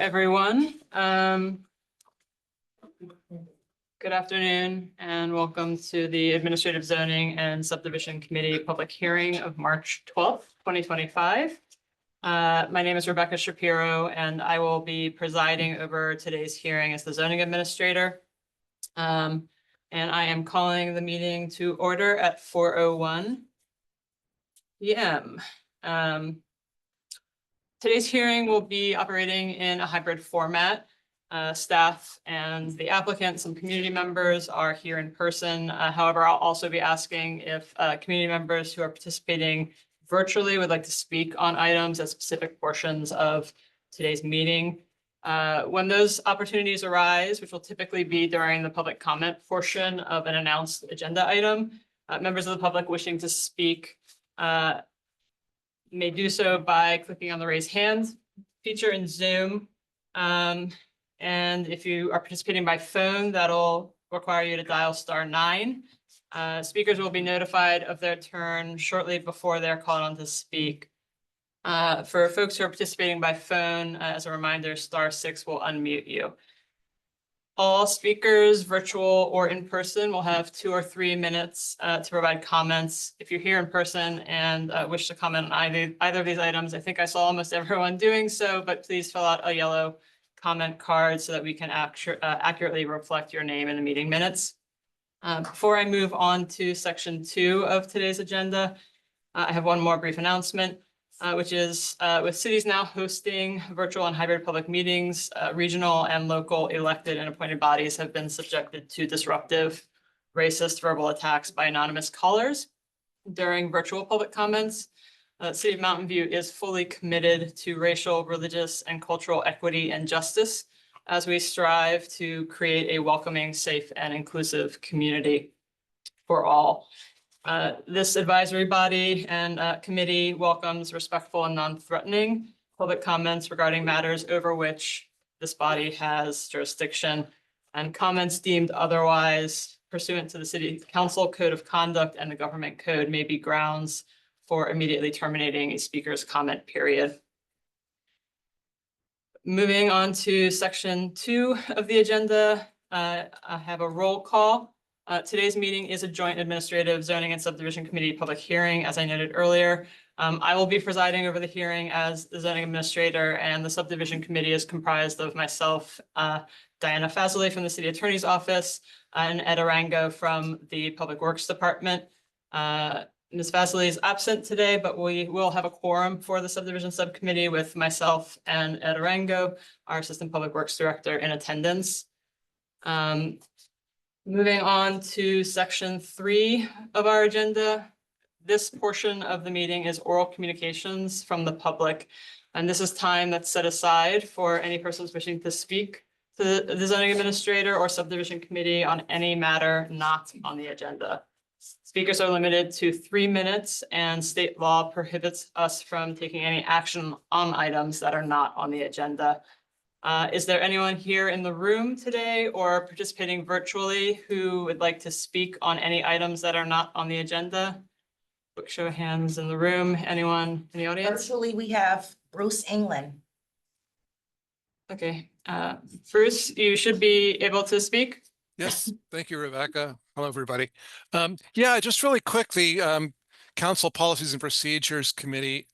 everyone. Good afternoon and welcome to the Administrative Zoning and Subdivision Committee public hearing of March 12th, 2025. My name is Rebecca Shapiro and I will be presiding over today's hearing as the zoning administrator. And I am calling the meeting to order at 4:01 p.m. Today's hearing will be operating in a hybrid format. Staff and the applicant, some community members are here in person. However, I'll also be asking if community members who are participating virtually would like to speak on items at specific portions of today's meeting. When those opportunities arise, which will typically be during the public comment portion of an announced agenda item, members of the public wishing to speak may do so by clicking on the raise hand feature in Zoom. And if you are participating by phone, that'll require you to dial *9. Speakers will be notified of their turn shortly before they're called on to speak. For folks who are participating by phone, as a reminder, *6 will unmute you. All speakers, virtual or in person, will have 2 or 3 minutes to provide comments. If you're here in person and wish to comment on either of these items, I think I saw almost everyone doing so, but please fill out a yellow comment card so that we can accurately reflect your name in the meeting minutes. Before I move on to section 2 of today's agenda, I have one more brief announcement. Which is with cities now hosting virtual and hybrid public meetings, regional and local elected and appointed bodies have been subjected to disruptive, racist verbal attacks by anonymous callers during virtual public comments. The City of Mountain View is fully committed to racial, religious, and cultural equity and justice as we strive to create a welcoming, safe, and inclusive community for all. This advisory body and committee welcomes respectful and non-threatening public comments regarding matters over which this body has jurisdiction, and comments deemed otherwise pursuant to the City Council Code of Conduct and the Government Code may be grounds for immediately terminating a speaker's comment period. Moving on to section 2 of the agenda, I have a roll call. Today's meeting is a joint administrative zoning and subdivision committee public hearing, as I noted earlier. I will be presiding over the hearing as the zoning administrator, and the subdivision committee is comprised of myself, Diana Fazley from the city attorney's office, and Ed Arango from the public works department. Ms. Fazley is absent today, but we will have a quorum for the subdivision subcommittee with myself and Ed Arango, our assistant public works director, in attendance. Moving on to section 3 of our agenda. This portion of the meeting is oral communications from the public, and this is time that's set aside for any persons wishing to speak to the zoning administrator or subdivision committee on any matter not on the agenda. Speakers are limited to 3 minutes, and state law prohibits us from taking any action on items that are not on the agenda. Is there anyone here in the room today or participating virtually who would like to speak on any items that are not on the agenda? Quick show of hands in the room. Anyone in the audience? Virtually, we have Bruce England. Okay. Bruce, you should be able to speak. Yes, thank you, Rebecca. Hello, everybody. Yeah, just really quick, the Council Policies and Procedures Committee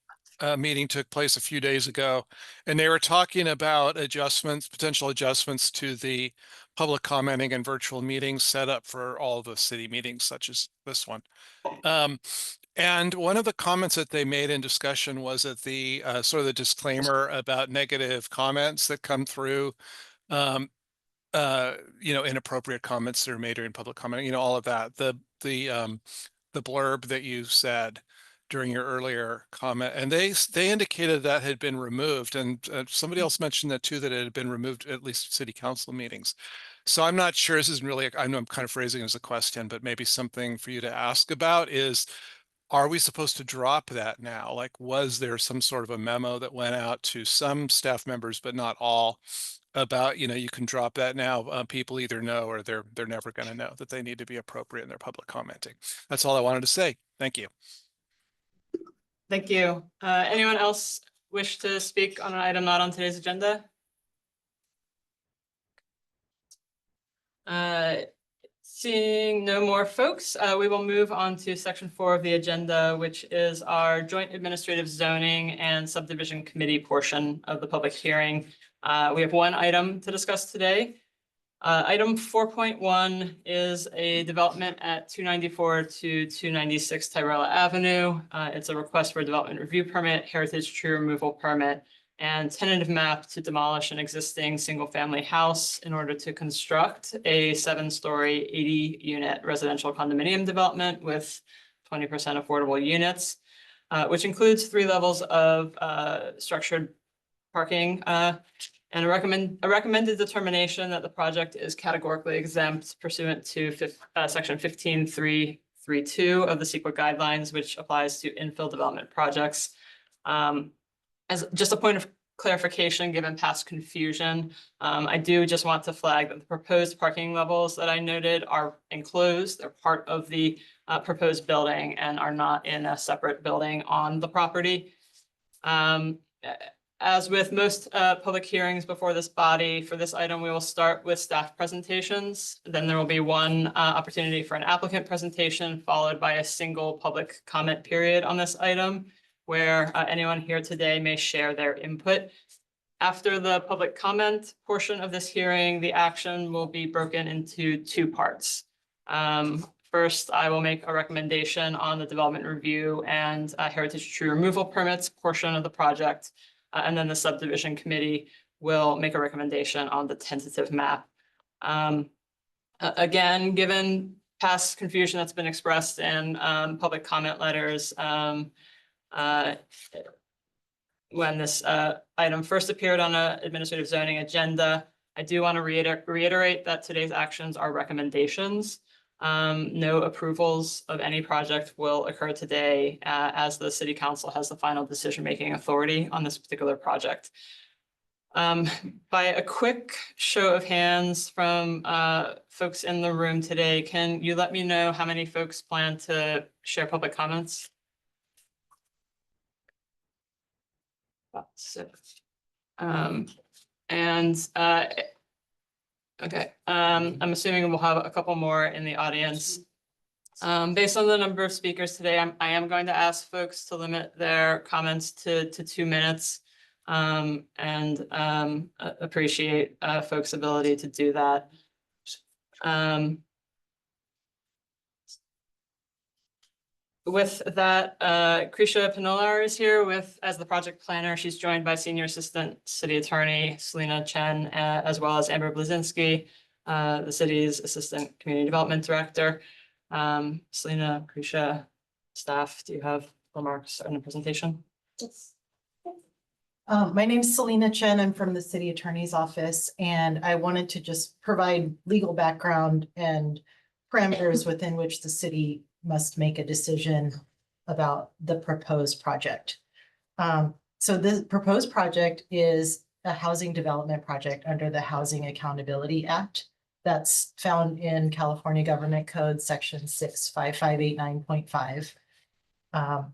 meeting took place a few days ago, and they were talking about potential adjustments to the public commenting and virtual meetings set up for all of the city meetings, such as this one. And one of the comments that they made in discussion was that the sort of the disclaimer about negative comments that come through, inappropriate comments that are made during public commenting, all of that, the blurb that you said during your earlier comment, and they indicated that had been removed, and somebody else mentioned that too, that it had been removed at least city council meetings. So I'm not sure, this isn't really, I know I'm kind of phrasing it as a question, but maybe something for you to ask about is, are we supposed to drop that now? Like, was there some sort of a memo that went out to some staff members, but not all, about, you can drop that now. People either know or they're never going to know that they need to be appropriate in their public commenting. That's all I wanted to say. Thank you. Thank you. Anyone else wish to speak on an item not on today's agenda? Seeing no more folks, we will move on to section 4 of the agenda, which is our joint administrative zoning and subdivision committee portion of the public hearing. We have one item to discuss today. Item 4.1 is a development at 294 to 296 Tyrella Avenue. It's a request for a development review permit, heritage tree removal permit, and tentative map to demolish an existing single-family house in order to construct a 7-story, 80-unit residential condominium development with 20% affordable units, which includes 3 levels of structured parking, and a recommended determination that the project is categorically exempt pursuant to section 15.332 of the CEQA guidelines, which applies to infill development projects. As just a point of clarification, given past confusion, I do just want to flag that the proposed parking levels that I noted are enclosed. They're part of the proposed building and are not in a separate building on the property. As with most public hearings before this body, for this item, we will start with staff presentations. Then there will be one opportunity for an applicant presentation, followed by a single public comment period on this item, where anyone here today may share their input. After the public comment portion of this hearing, the action will be broken into 2 parts. First, I will make a recommendation on the development review and heritage tree removal permits portion of the project. And then the subdivision committee will make a recommendation on the tentative map. Again, given past confusion that's been expressed in public comment letters, when this item first appeared on an administrative zoning agenda, I do want to reiterate that today's actions are recommendations. No approvals of any project will occur today, as the city council has the final decision-making authority on this particular project. By a quick show of hands from folks in the room today, can you let me know how many folks plan to share public comments? About 6. Okay, I'm assuming we'll have a couple more in the audience. Based on the number of speakers today, I am going to ask folks to limit their comments to 2 minutes, and appreciate folks' ability to do that. With that, Krisha Pinolar is here as the project planner. She's joined by Senior Assistant City Attorney Selena Chen, as well as Amber Blazinski, the city's Assistant Community Development Director. Selena, Krisha, staff, do you have remarks on the presentation? Yes. My name is Selena Chen. I'm from the City Attorney's Office, and I wanted to just provide legal background and parameters within which the city must make a decision about the proposed project. So the proposed project is a housing development project under the Housing Accountability Act. That's found in California Government Code Section 65589.5. I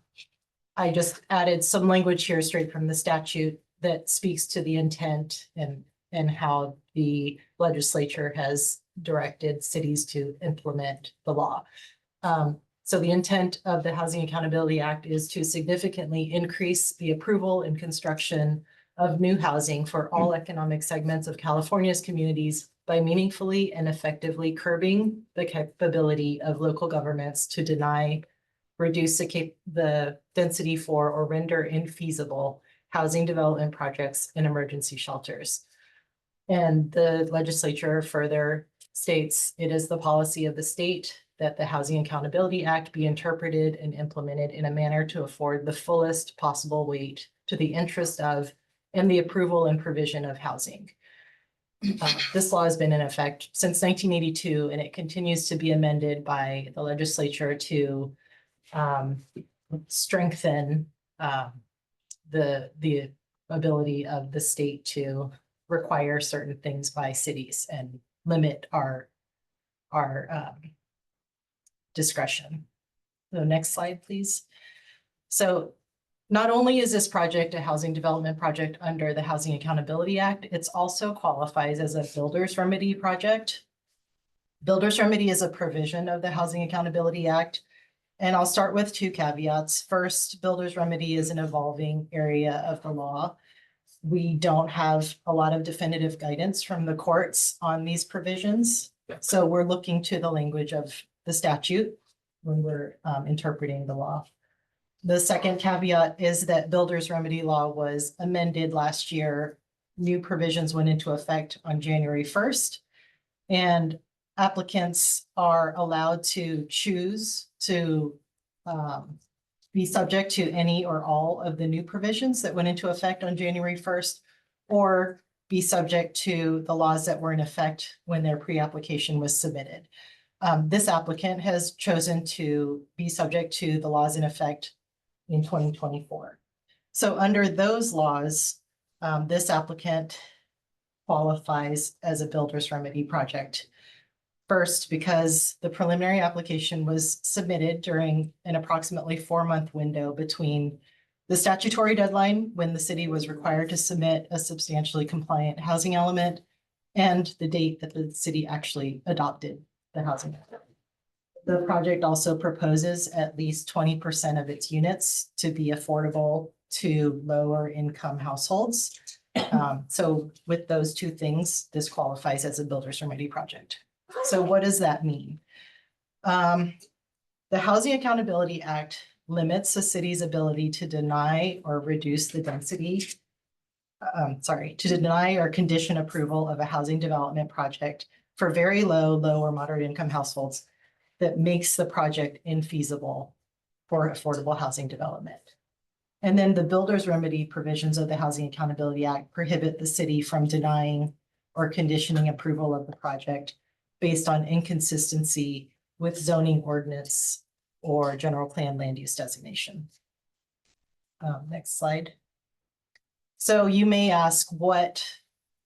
just added some language here straight from the statute that speaks to the intent and how the legislature has directed cities to implement the law. So the intent of the Housing Accountability Act is to significantly increase the approval and construction of new housing for all economic segments of California's communities by meaningfully and effectively curbing the capability of local governments to deny, reduce the density for, or render infeasible housing development projects and emergency shelters. And the legislature further states it is the policy of the state that the Housing Accountability Act be interpreted and implemented in a manner to afford the fullest possible weight to the interest of and the approval and provision of housing. This law has been in effect since 1982, and it continues to be amended by the legislature to strengthen the ability of the state to require certain things by cities and limit our discretion. So next slide, please. So not only is this project a housing development project under the Housing Accountability Act, it also qualifies as a builder's remedy project. Builder's remedy is a provision of the Housing Accountability Act. And I'll start with two caveats. First, builder's remedy is an evolving area of the law. We don't have a lot of definitive guidance from the courts on these provisions. So we're looking to the language of the statute when we're interpreting the law. The second caveat is that builder's remedy law was amended last year. New provisions went into effect on January 1st. And applicants are allowed to choose to be subject to any or all of the new provisions that went into effect on January 1st, or be subject to the laws that were in effect when their pre-application was submitted. This applicant has chosen to be subject to the laws in effect in 2024. So under those laws, this applicant qualifies as a builder's remedy project. First, because the preliminary application was submitted during an approximately 4-month window between the statutory deadline when the city was required to submit a substantially compliant housing element and the date that the city actually adopted the housing element. The project also proposes at least 20% of its units to be affordable to lower income households. So with those two things, this qualifies as a builder's remedy project. So what does that mean? The Housing Accountability Act limits the city's ability to deny or reduce the density, to deny or condition approval of a housing development project for very low or moderate income households that makes the project infeasible for affordable housing development. And then the builder's remedy provisions of the Housing Accountability Act prohibit the city from denying or conditioning approval of the project based on inconsistency with zoning ordinance or general plan land use designation. Next slide. So you may ask what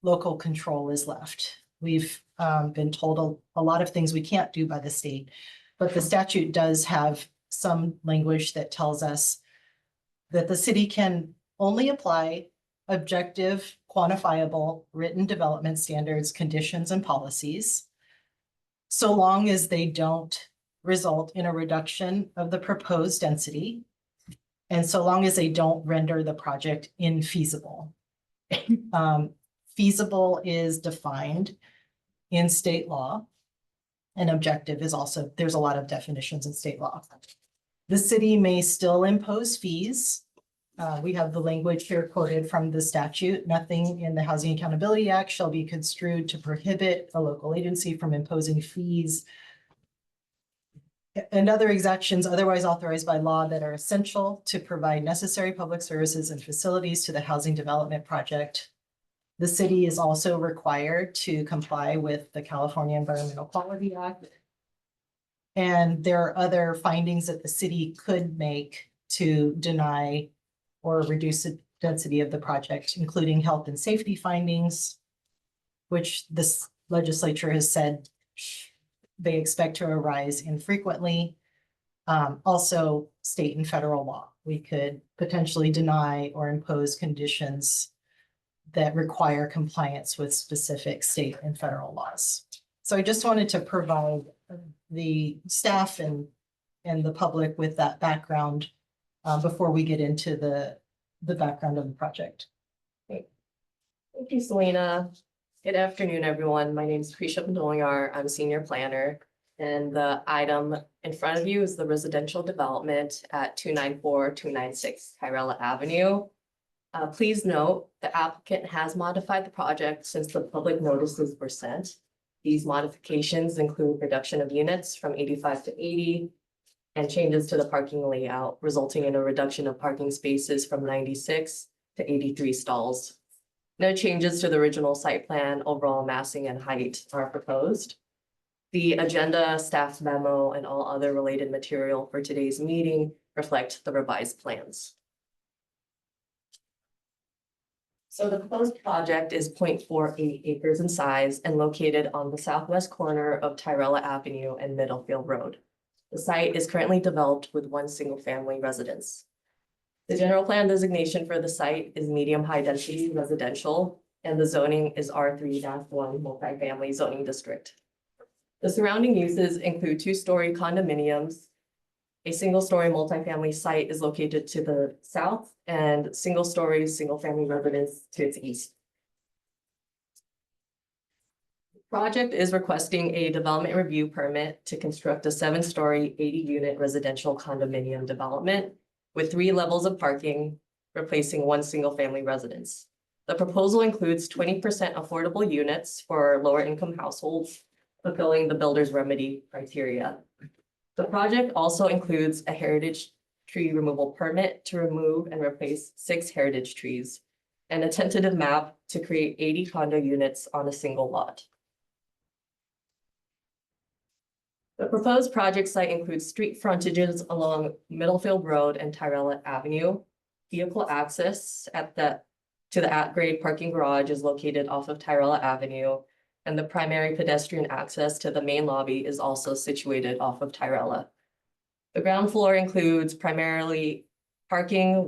local control is left. We've been told a lot of things we can't do by the state, but the statute does have some language that tells us that the city can only apply objective, quantifiable, written development standards, conditions, and policies, so long as they don't result in a reduction of the proposed density, and so long as they don't render the project infeasible. Feasible is defined in state law, and objective is also, there's a lot of definitions in state law. The city may still impose fees. We have the language here quoted from the statute. Nothing in the Housing Accountability Act shall be construed to prohibit a local agency from imposing fees and other exactions otherwise authorized by law that are essential to provide necessary public services and facilities to the housing development project. The city is also required to comply with the California Environmental Quality Act. And there are other findings that the city could make to deny or reduce the density of the project, including health and safety findings, which this legislature has said they expect to arise infrequently. Also, state and federal law. We could potentially deny or impose conditions that require compliance with specific state and federal laws. So I just wanted to provide the staff and the public with that background before we get into the background of the project. Thank you, Selena. Good afternoon, everyone. My name is Krisha Pandolyar. I'm senior planner, and the item in front of you is the residential development at 294-296 Tyrella Avenue. Please note the applicant has modified the project since the public notices were sent. These modifications include reduction of units from 85 to 80 and changes to the parking layout, resulting in a reduction of parking spaces from 96 to 83 stalls. No changes to the original site plan, overall massing and height are proposed. The agenda, staff memo, and all other related material for today's meeting reflect the revised plans. So the proposed project is 0.48 acres in size and located on the southwest corner of Tyrella Avenue and Middlefield Road. The site is currently developed with one single-family residence. The general plan designation for the site is medium high density residential, and the zoning is R3-1 multifamily zoning district. The surrounding uses include two-story condominiums. A single-story multifamily site is located to the south and single-story, single-family residence to its east. Project is requesting a development review permit to construct a 7-story, 80-unit residential condominium development with 3 levels of parking, replacing 1 single-family residence. The proposal includes 20% affordable units for lower-income households, fulfilling the builder's remedy criteria. The project also includes a heritage tree removal permit to remove and replace 6 heritage trees and a tentative map to create 80 condo units on a single lot. The proposed project site includes street frontages along Middlefield Road and Tyrella Avenue. Vehicle access to the at-grade parking garage is located off of Tyrella Avenue, and the primary pedestrian access to the main lobby is also situated off of Tyrella. The ground floor includes primarily parking,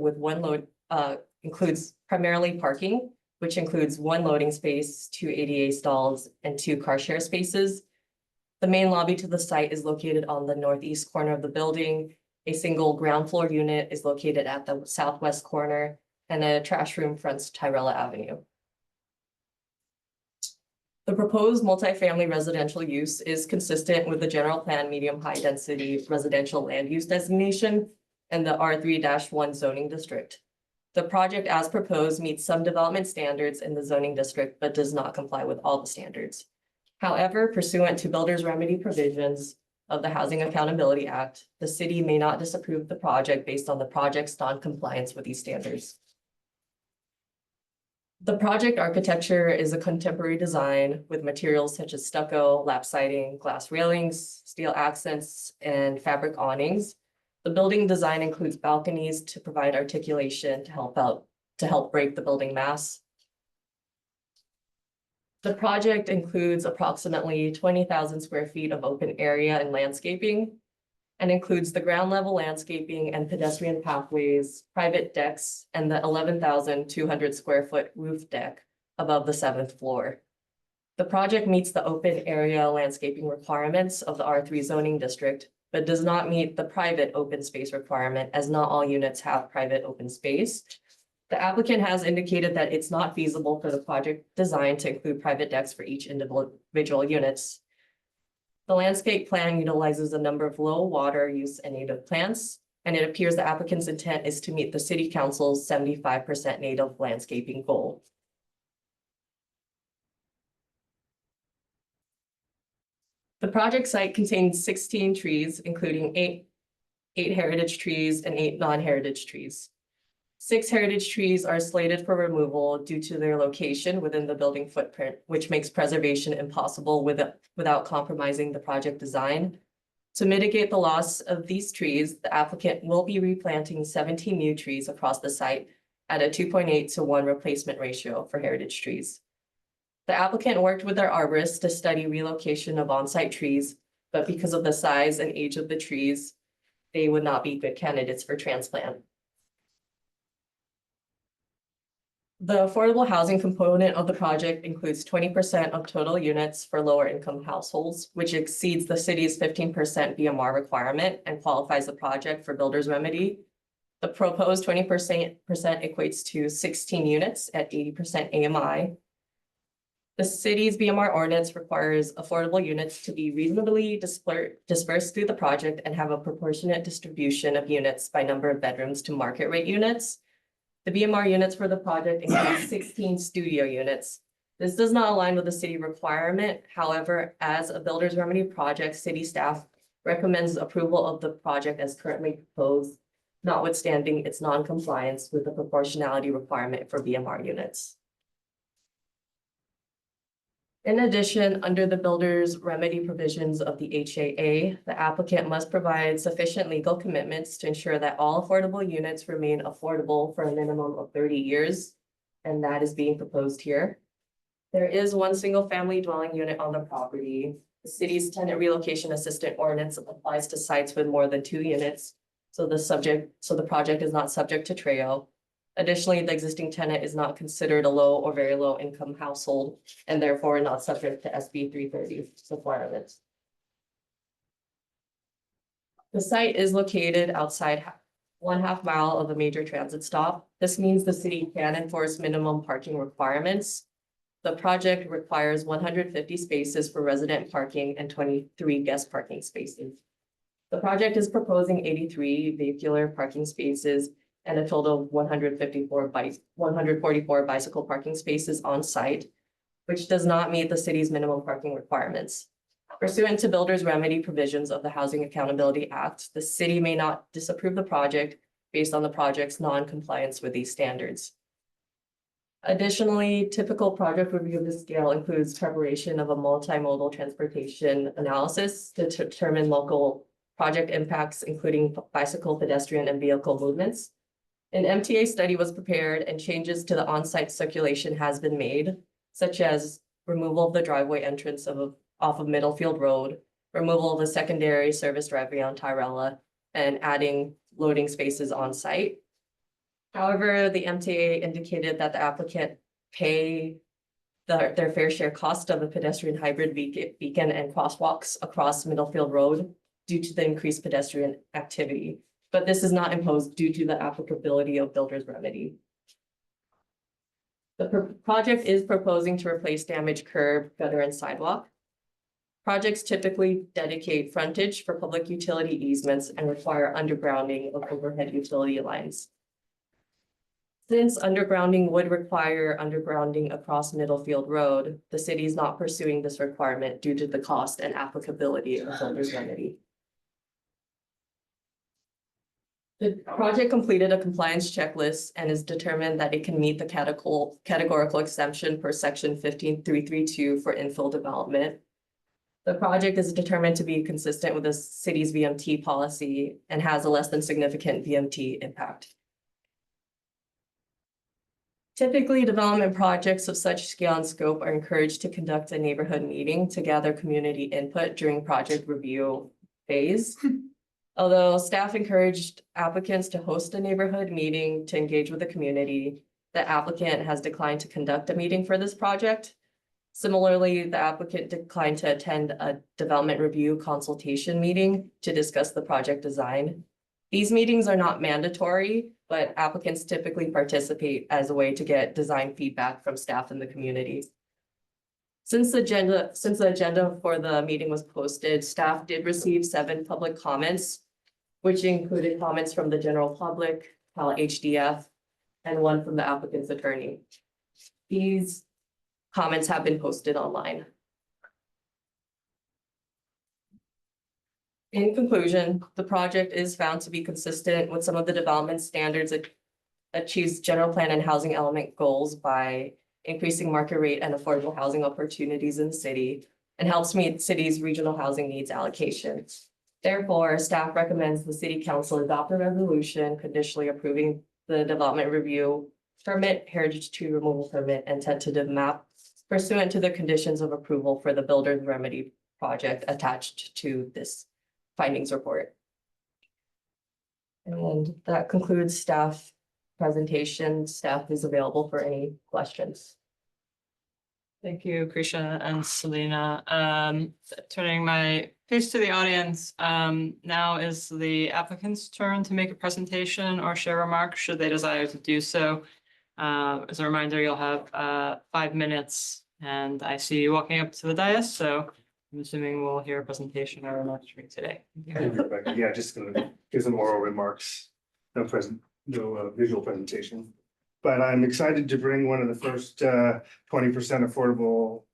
which includes 1 loading space, 2 ADA stalls, and 2 car share spaces. The main lobby to the site is located on the northeast corner of the building. A single ground floor unit is located at the southwest corner, and a trash room fronts Tyrella Avenue. The proposed multifamily residential use is consistent with the general plan medium high density residential land use designation and the R3-1 zoning district. The project as proposed meets some development standards in the zoning district, but does not comply with all the standards. However, pursuant to builder's remedy provisions of the Housing Accountability Act, the city may not disapprove the project based on the project's non-compliance with these standards. The project architecture is a contemporary design with materials such as stucco, lap siding, glass railings, steel accents, and fabric awnings. The building design includes balconies to provide articulation to help break the building mass. The project includes approximately 20,000 square feet of open area and landscaping, and includes the ground level landscaping and pedestrian pathways, private decks, and the 11,200 square foot roof deck above the 7th floor. The project meets the open area landscaping requirements of the R3 zoning district, but does not meet the private open space requirement, as not all units have private open space. The applicant has indicated that it's not feasible for the project design to include private decks for each individual units. The landscape plan utilizes a number of low water use and native plants, and it appears the applicant's intent is to meet the city council's 75% native landscaping goal. The project site contains 16 trees, including eight heritage trees and 8 non-heritage trees. 6 heritage trees are slated for removal due to their location within the building footprint, which makes preservation impossible without compromising the project design. To mitigate the loss of these trees, the applicant will be replanting 17 new trees across the site at a 2.8:1 replacement ratio for heritage trees. The applicant worked with their arborist to study relocation of on-site trees, but because of the size and age of the trees, they would not be good candidates for transplant. The affordable housing component of the project includes 20% of total units for lower income households, which exceeds the city's 15% BMR requirement and qualifies the project for builder's remedy. The proposed 20% equates to 16 units at 80% AMI. The city's BMR ordinance requires affordable units to be reasonably dispersed through the project and have a proportionate distribution of units by number of bedrooms to market rate units. The BMR units for the project include 16 studio units. This does not align with the city requirement. However, as a builder's remedy project, city staff recommends approval of the project as currently proposed, notwithstanding its non-compliance with the proportionality requirement for BMR units. In addition, under the builder's remedy provisions of the HAA, the applicant must provide sufficient legal commitments to ensure that all affordable units remain affordable for a minimum of 30 years, and that is being proposed here. There is 1 single-family dwelling unit on the property. The city's tenant relocation assistant ordinance applies to sites with more than 2 units, so the project is not subject to TRAO. Additionally, the existing tenant is not considered a low or very low income household and therefore not subject to SB 330 requirements. The site is located outside 1/2 mile of a major transit stop. This means the city can enforce minimum parking requirements. The project requires 150 spaces for resident parking and 23 guest parking spaces. The project is proposing 83 vehicular parking spaces and a total of 144 bicycle parking spaces on site, which does not meet the city's minimum parking requirements. Pursuant to builder's remedy provisions of the Housing Accountability Act, the city may not disapprove the project based on the project's non-compliance with these standards. Additionally, typical project review of this scale includes preparation of a multimodal transportation analysis to determine local project impacts, including bicycle, pedestrian, and vehicle movements. An MTA study was prepared and changes to the on-site circulation has been made, such as removal of the driveway entrance off of Middlefield Road, removal of the secondary service driveway on Tyrella, and adding loading spaces on site. However, the MTA indicated that the applicant pay their fair share cost of a pedestrian hybrid beacon and crosswalks across Middlefield Road due to the increased pedestrian activity, but this is not imposed due to the applicability of builder's remedy. The project is proposing to replace damaged curb, gutter, and sidewalk. Projects typically dedicate frontage for public utility easements and require undergrounding of overhead utility lines. Since undergrounding would require undergrounding across Middlefield Road, the city is not pursuing this requirement due to the cost and applicability of builder's remedy. The project completed a compliance checklist and is determined that it can meet the categorical exemption per section 15332 for infill development. The project is determined to be consistent with the city's VMT policy and has a less than significant VMT impact. Typically, development projects of such scale and scope are encouraged to conduct a neighborhood meeting to gather community input during project review phase. Although staff encouraged applicants to host a neighborhood meeting to engage with the community, the applicant has declined to conduct a meeting for this project. Similarly, the applicant declined to attend a development review consultation meeting to discuss the project design. These meetings are not mandatory, but applicants typically participate as a way to get design feedback from staff in the community. Since the agenda for the meeting was posted, staff did receive 7 public comments, which included comments from the general public, Cal HDF, and 1 from the applicant's attorney. These comments have been posted online. In conclusion, the project is found to be consistent with some of the development standards. It achieves general plan and housing element goals by increasing market rate and affordable housing opportunities in the city and helps meet city's regional housing needs allocations. Therefore, staff recommends the city council adopt a resolution conditionally approving the development review permit, heritage tree removal permit, and tentative map pursuant to the conditions of approval for the builder's remedy project attached to this findings report. And that concludes staff presentation. Staff is available for any questions. Thank you, Krisha and Selena. Turning my face to the audience, now is the applicant's turn to make a presentation or share remarks should they desire to do so. As a reminder, you'll have 5 minutes, and I see you walking up to the dais, so I'm assuming we'll hear a presentation or remarks from you today. Yeah, just gonna give some oral remarks, no visual presentation. But I'm excited to bring one of the first 20% affordable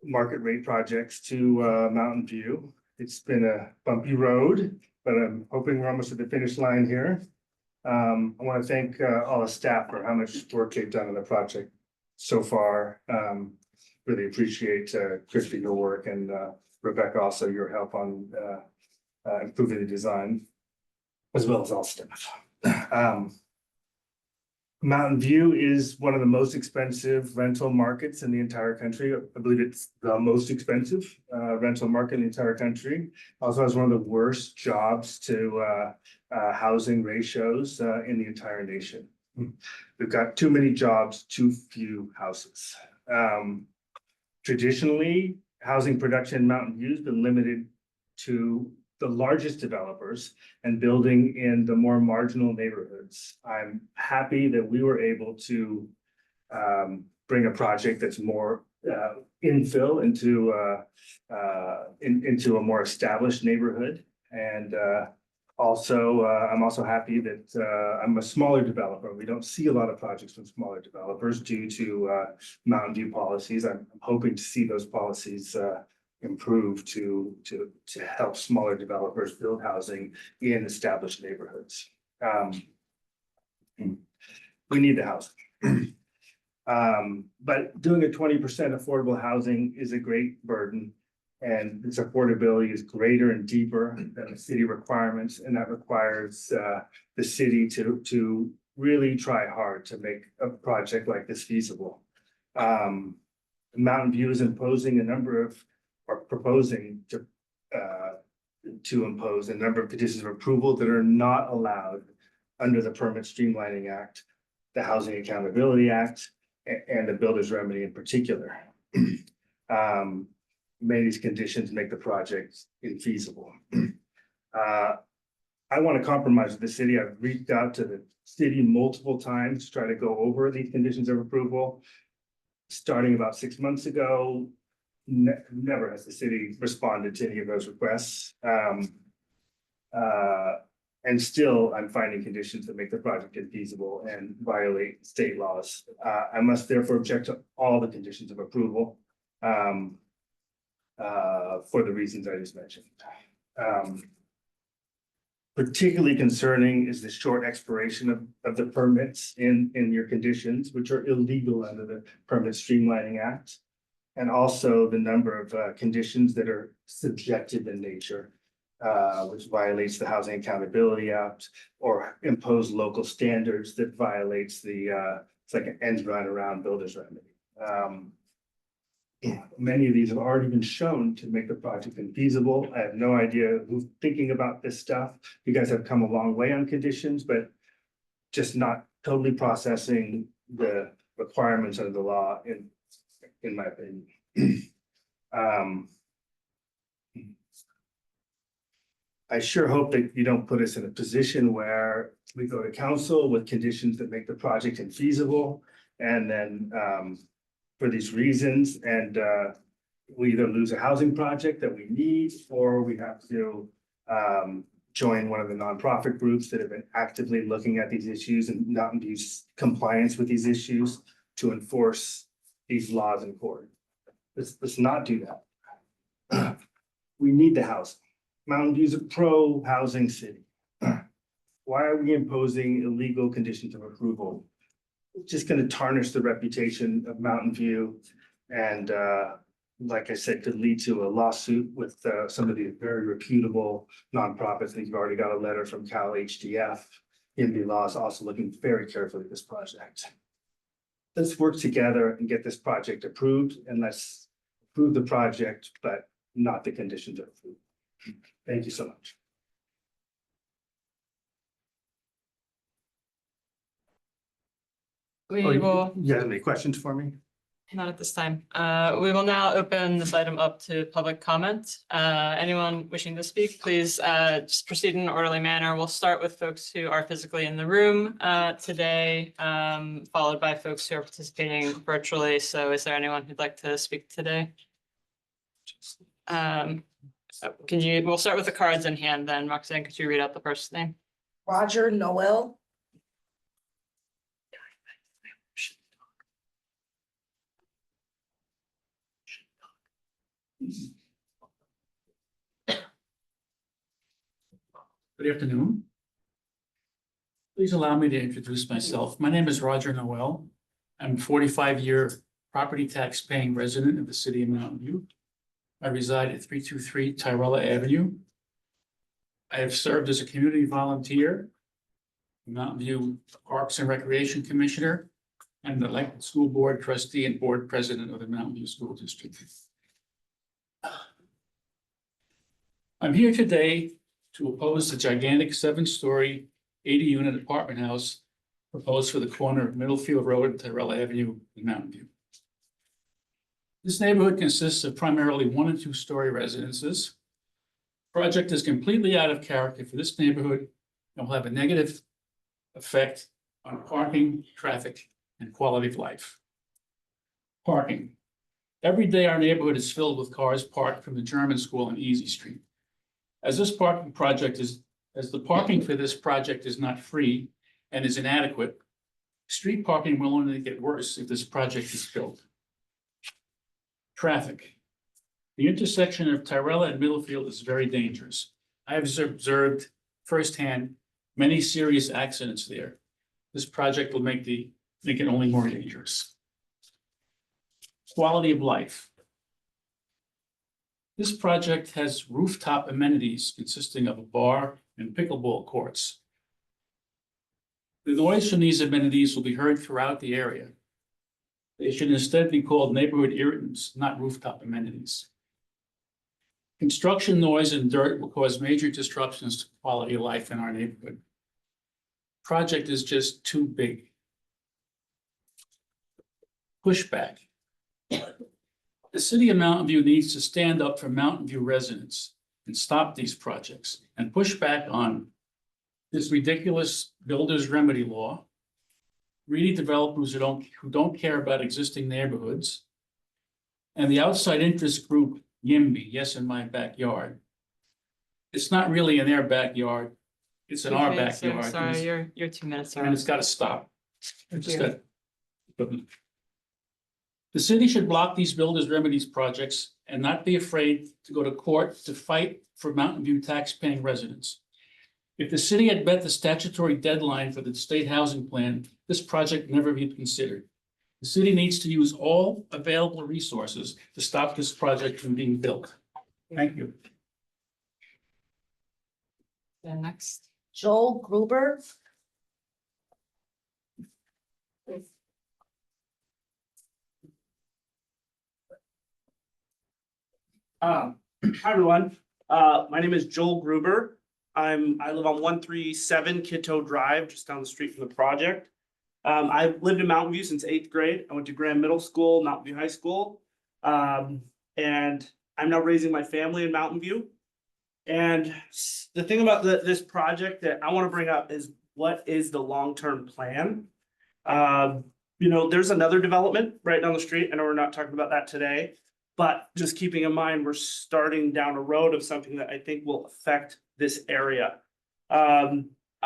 market rate projects to Mountain View. It's been a bumpy road, but I'm hoping we're almost at the finish line here. I want to thank all the staff for how much work they've done on the project so far. Really appreciate Christy, your work, and Rebecca, also your help on improving the design, as well as all staff. Mountain View is one of the most expensive rental markets in the entire country. I believe it's the most expensive rental market in the entire country. Also has one of the worst jobs to housing ratios in the entire nation. We've got too many jobs, too few houses. Traditionally, housing production in Mountain View has been limited to the largest developers and building in the more marginal neighborhoods. I'm happy that we were able to bring a project that's more infill into a more established neighborhood. And also, I'm also happy that I'm a smaller developer. We don't see a lot of projects from smaller developers due to Mountain View policies. I'm hoping to see those policies improve to help smaller developers build housing in established neighborhoods. We need the housing. But doing a 20% affordable housing is a great burden. And its affordability is greater and deeper than the city requirements, and that requires the city to really try hard to make a project like this feasible. Mountain View is imposing a number of, or proposing to impose a number of conditions of approval that are not allowed under the Permit Streamlining Act, the Housing Accountability Act, and the Builder's Remedy in particular. Many of these conditions make the project infeasible. I want to compromise with the city. I've reached out to the city multiple times to try to go over these conditions of approval. Starting about 6 months ago, never has the city responded to any of those requests. And still, I'm finding conditions that make the project infeasible and violate state laws. I must therefore object to all the conditions of approval. For the reasons I just mentioned. Particularly concerning is the short expiration of the permits in your conditions, which are illegal under the Permit Streamlining Act. And also the number of conditions that are subjective in nature, which violates the Housing Accountability Act or impose local standards that violates the, it's like an end run around Builder's Remedy. Many of these have already been shown to make the project infeasible. I have no idea who's thinking about this stuff. You guys have come a long way on conditions, but just not totally processing the requirements of the law in my opinion. I sure hope that you don't put us in a position where we go to council with conditions that make the project infeasible and then for these reasons, and we either lose a housing project that we need, or we have to join one of the nonprofit groups that have been actively looking at these issues and Mountain View's compliance with these issues to enforce these laws in court. Let's not do that. We need the housing. Mountain View's a pro-housing city. Why are we imposing illegal conditions of approval? Just going to tarnish the reputation of Mountain View, and like I said, could lead to a lawsuit with some of these very reputable nonprofits. I think you've already got a letter from Cal HDF. EMB Law is also looking very carefully at this project. Let's work together and get this project approved, and let's approve the project, but not the conditions of approval. Thank you so much. We Oh, will, you have any questions for me? not at this time. We will now open this item up to public comment. Anyone wishing to speak, please just proceed in an orderly manner. We'll start with folks who are physically in the room today, followed by folks who are participating virtually. So is there anyone who'd like to speak today? We'll start with the cards in hand then. Roxanne, could you read out the first name? Roger Noel. Good afternoon. Please allow me to introduce myself. My name is Roger Noel. I'm a 45-year property tax paying resident of the city of Mountain View. I reside at 323 Tyrella Avenue. I have served as a community volunteer, Mountain View Parks and Recreation Commissioner, and the elected school board trustee and board president of the Mountain View School District. I'm here today to oppose the gigantic 7-story, 80-unit apartment house proposed for the corner of Middlefield Road and Tyrella Avenue in Mountain View. This neighborhood consists of primarily 1- and 2-story residences. Project is completely out of character for this neighborhood and will have a negative effect on parking, traffic, and quality of life. Parking. Every day, our neighborhood is filled with cars parked from the German school on Easy Street. As the parking for this project is not free and is inadequate, street parking will only get worse if this project is built. Traffic. The intersection of Tyrella and Middlefield is very dangerous. I have observed firsthand many serious accidents there. This project will make it only more dangerous. Quality of life. This project has rooftop amenities consisting of a bar and pickleball courts. The noise from these amenities will be heard throughout the area. They should instead be called neighborhood irritants, not rooftop amenities. Construction noise and dirt will cause major disruptions to quality of life in our neighborhood. Project is just too big. Pushback. The city of Mountain View needs to stand up for Mountain View residents and stop these projects and push back on this ridiculous builder's remedy law, greedy developers who don't care about existing neighborhoods, and the outside interest group YIMBY, Yes in My Backyard. It's not really in their backyard, it's in our Okay, sir, backyard. sorry, you're 2 minutes. And it's got to stop. Thank Just you. got- The city should block these builders remedies projects and not be afraid to go to court to fight for Mountain View tax-paying residents. If the city had met the statutory deadline for the state housing plan, this project never be considered. The city needs to use all available resources to stop this project from being built. Thank you. And next. Joel Gruber. Hi, everyone. My name is Joel Gruber. I live on 137 Kitto Drive, just down the street from the project. I've lived in Mountain View since 8th grade. I went to Graham Middle School, Mountain View High School. And I'm now raising my family in Mountain View. And the thing about this project that I want to bring up is what is the long-term plan? There's another development right down the street. I know we're not talking about that today. But just keeping in mind, we're starting down a road of something that I think will affect this area.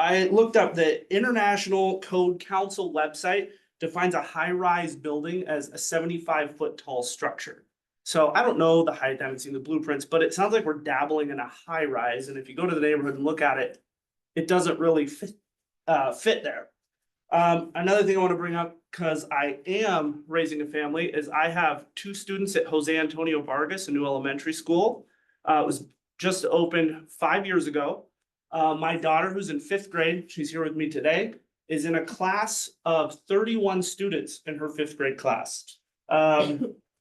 I looked up the International Code Council website defines a high-rise building as a 75-foot tall structure. So I don't know the height, I haven't seen the blueprints, but it sounds like we're dabbling in a high-rise. And if you go to the neighborhood and look at it, it doesn't really fit there. Another thing I want to bring up, because I am raising a family, is I have 2 students at Jose Antonio Vargas, a new elementary school. It was just opened 5 years ago. My daughter, who's in 5th grade, she's here with me today, is in a class of 31 students in her 5th grade class.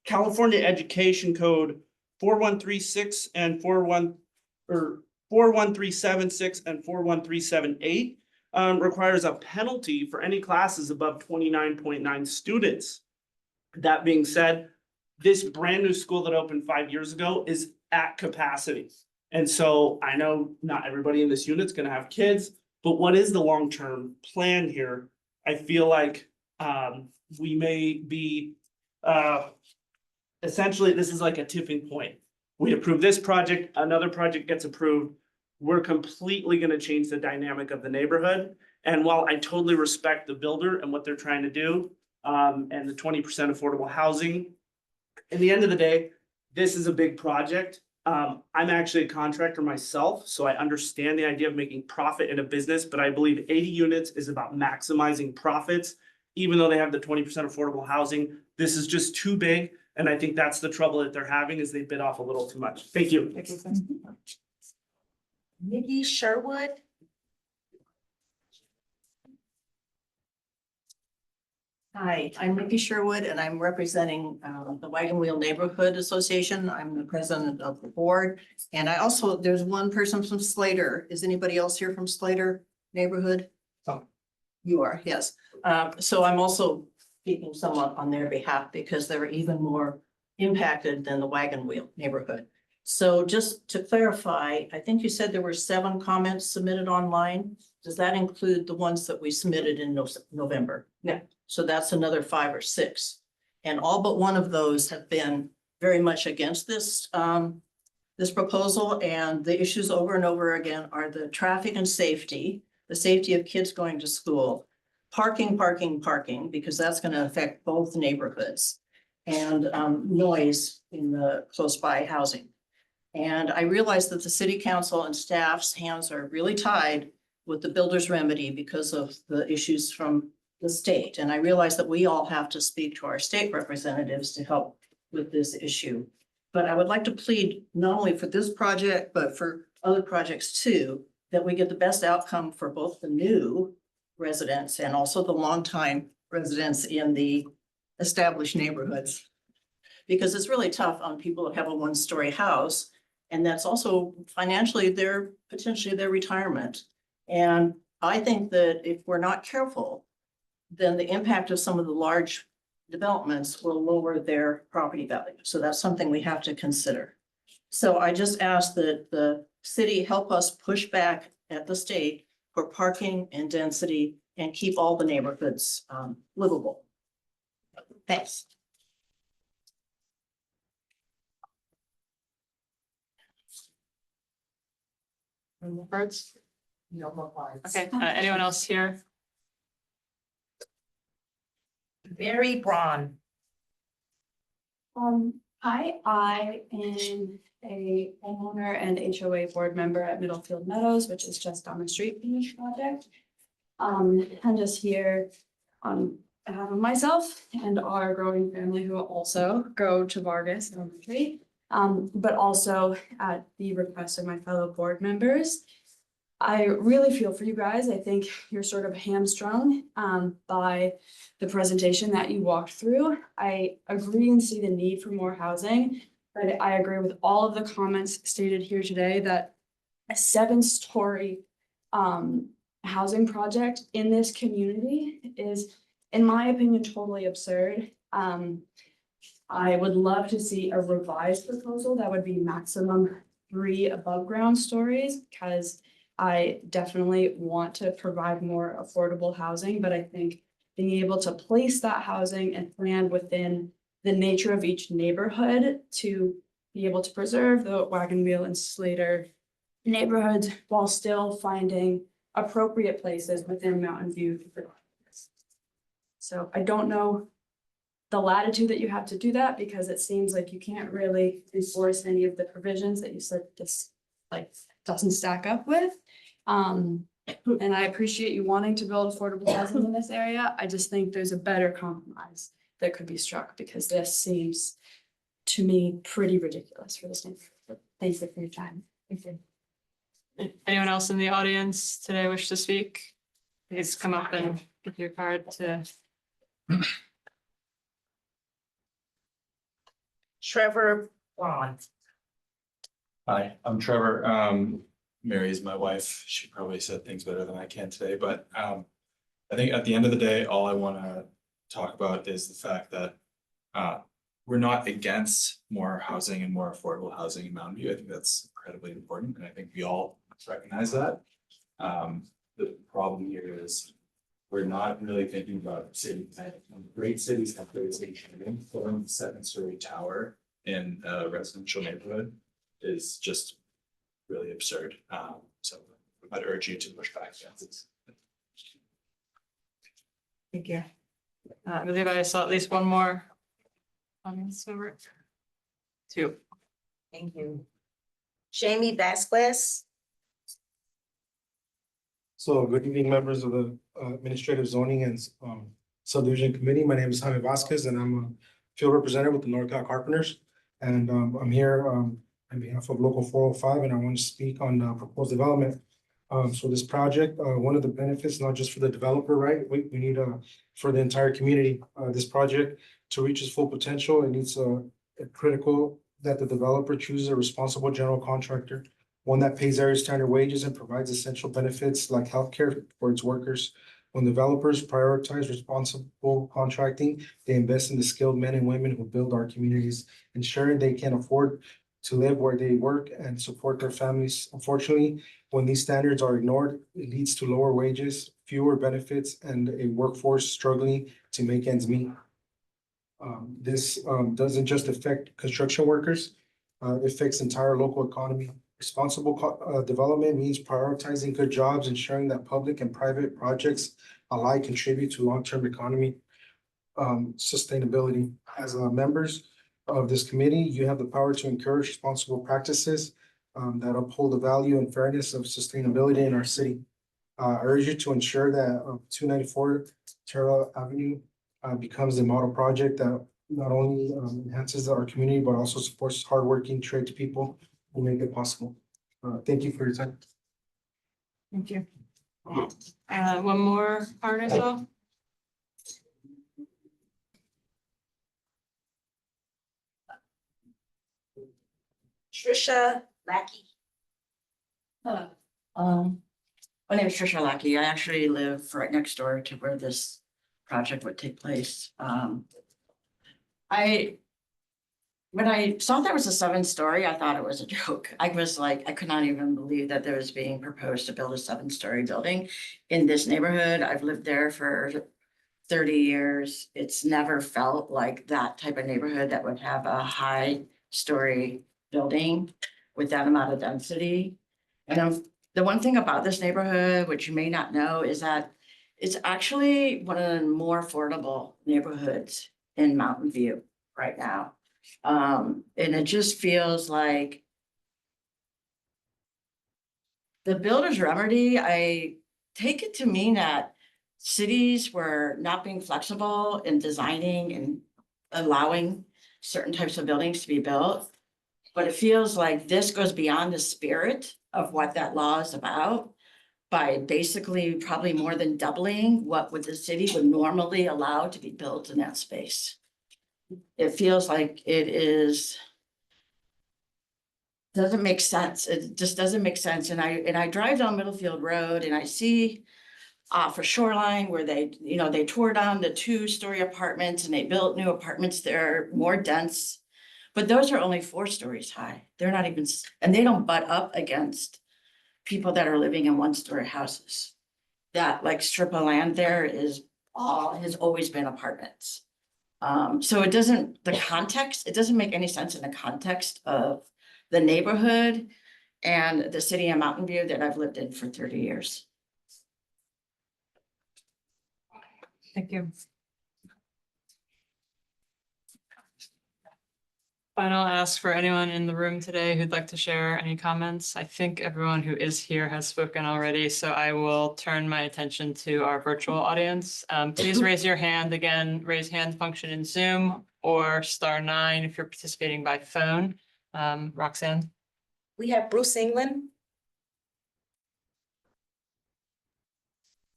California Education Code 41376 and 41376 and 41378 requires a penalty for any classes above 29.9 students. That being said, this brand new school that opened 5 years ago is at capacity. And so I know not everybody in this unit is going to have kids, but what is the long-term plan here? I feel like we may be essentially, this is like a tipping point. We approve this project, another project gets approved. We're completely going to change the dynamic of the neighborhood. And while I totally respect the builder and what they're trying to do, and the 20% affordable housing, in the end of the day, this is a big project. I'm actually a contractor myself, so I understand the idea of making profit in a business, but I believe 80 units is about maximizing profits. Even though they have the 20% affordable housing, this is just too big. And I think that's the trouble that they're having, is they bit off a little too much. Thank you. Nikki Sherwood. Hi, I'm Nikki Sherwood and I'm representing the Wagon Wheel Neighborhood Association. I'm the president of the board. And I also, there's one person from Slater. Is anybody else here from Slater neighborhood? Oh. You are, yes. So I'm also speaking somewhat on their behalf because they're even more impacted than the Wagon Wheel neighborhood. So just to clarify, I think you said there were 7 comments submitted online. Does that include the ones that we submitted in November? No. So that's another 5 or 6. And all but one of those have been very much against this, this proposal. And the issues over and over again are the traffic and safety, the safety of kids going to school, parking, because that's going to affect both neighborhoods, and noise in the close by housing. And I realize that the city council and staff's hands are really tied with the builder's remedy because of the issues from the state. And I realize that we all have to speak to our state representatives to help with this issue. But I would like to plead not only for this project, but for other projects too, that we get the best outcome for both the new residents and also the longtime residents in the established neighborhoods. Because it's really tough on people that have a 1-story house. And that's also financially potentially their retirement. And I think that if we're not careful, then the impact of some of the large developments will lower their property value. So that's something we have to consider. So I just ask that the city help us push back at the state for parking and density and keep all the neighborhoods livable. Thanks. Any more cards? No more cards. Okay, anyone else here? Barry Braun. I am a homeowner and HOA board member at Middlefield Meadows, which is just down the street from this project. I'm just here on behalf of myself and our growing family who also go to Vargas Elementary. But also at the request of my fellow board members. I really feel for you guys. I think you're sort of hamstrung by the presentation that you walked through. I agree and see the need for more housing, but I agree with all of the comments stated here today that a 7-story housing project in this community is, in my opinion, totally absurd. I would love to see a revised proposal that would be maximum 3 above ground stories, because I definitely want to provide more affordable housing, but I think being able to place that housing and plan within the nature of each neighborhood to be able to preserve the Wagon Wheel and Slater neighborhoods while still finding appropriate places within Mountain View. So I don't know the latitude that you have to do that, because it seems like you can't really enforce any of the provisions that you said this doesn't stack up with. And I appreciate you wanting to build affordable housing in this area. I just think there's a better compromise that could be struck, because this seems to me pretty ridiculous for this neighborhood. Thank you for your time. Thank you. Anyone else in the audience today wish to speak? Please come up and give your card to. Trevor Braun. Hi, I'm Trevor. Mary is my wife. She probably said things better than I can today, but I think at the end of the day, all I want to talk about is the fact that we're not against more housing and more affordable housing in Mountain View. I think that's incredibly important, and I think we all recognize that. The problem here is we're not really thinking about city planning. Great cities have great city planning. Putting a 7-story tower in a residential neighborhood is just really absurd. So I'd urge you to push back against this. Thank you. I believe I saw at least one more audience member. 2. Thank you. Jamie Vasquez. So good evening, members of the Administrative Zoning and Subdivision Committee. My name is Jaime Vasquez, and I'm a field representative with the Norcal Carpenters. And I'm here on behalf of Local 405, and I want to speak on proposed development. So this project, one of the benefits, not just for the developer, right? We need for the entire community, this project to reach its full potential. It needs a critical that the developer chooses a responsible general contractor, one that pays area standard wages and provides essential benefits like healthcare for its workers. When developers prioritize responsible contracting, they invest in the skilled men and women who build our communities, ensuring they can afford to live where they work and support their families. Unfortunately, when these standards are ignored, it leads to lower wages, fewer benefits, and a workforce struggling to make ends meet. This doesn't just affect construction workers, it affects entire local economy. Responsible development means prioritizing good jobs, ensuring that public and private projects alike contribute to long-term economy sustainability. As members of this committee, you have the power to encourage responsible practices that uphold the value and fairness of sustainability in our city. I urge you to ensure that 294 Terrell Avenue becomes a model project that not only enhances our community, but also supports hardworking tradespeople who make it possible. Thank you for your time. Thank you. One more part I saw. Trisha Lackey. Hello. My name is Trisha Lackey. I actually live right next door to where this project would take place. When I saw there was a 7-story, I thought it was a joke. I was like, I could not even believe that there was being proposed to build a 7-story building in this neighborhood. I've lived there for 30 years. It's never felt like that type of neighborhood that would have a high-story building with that amount of density. And the one thing about this neighborhood, which you may not know, is that it's actually one of the more affordable neighborhoods in Mountain View right now. And it just feels like the builder's remedy, I take it to mean that cities were not being flexible in designing and allowing certain types of buildings to be built. But it feels like this goes beyond the spirit of what that law is about by basically probably more than doubling what would the city would normally allow to be built in that space. It feels like it doesn't make sense. It just doesn't make sense. And I drive down Middlefield Road and I see for Shoreline where they tore down the 2-story apartments and they built new apartments there, more dense. But those are only 4 stories high. They're not even, and they don't butt up against people that are living in 1-story houses. That like strip of land there has always been apartments. So it doesn't make any sense in the context of the neighborhood and the city of Mountain View that I've lived in for 30 years. Thank you. Final ask for anyone in the room today who'd like to share any comments. I think everyone who is here has spoken already, so I will turn my attention to our virtual audience. Please raise your hand. Again, raise hand function in Zoom or *9 if you're participating by phone. Roxanne? We have Bruce England.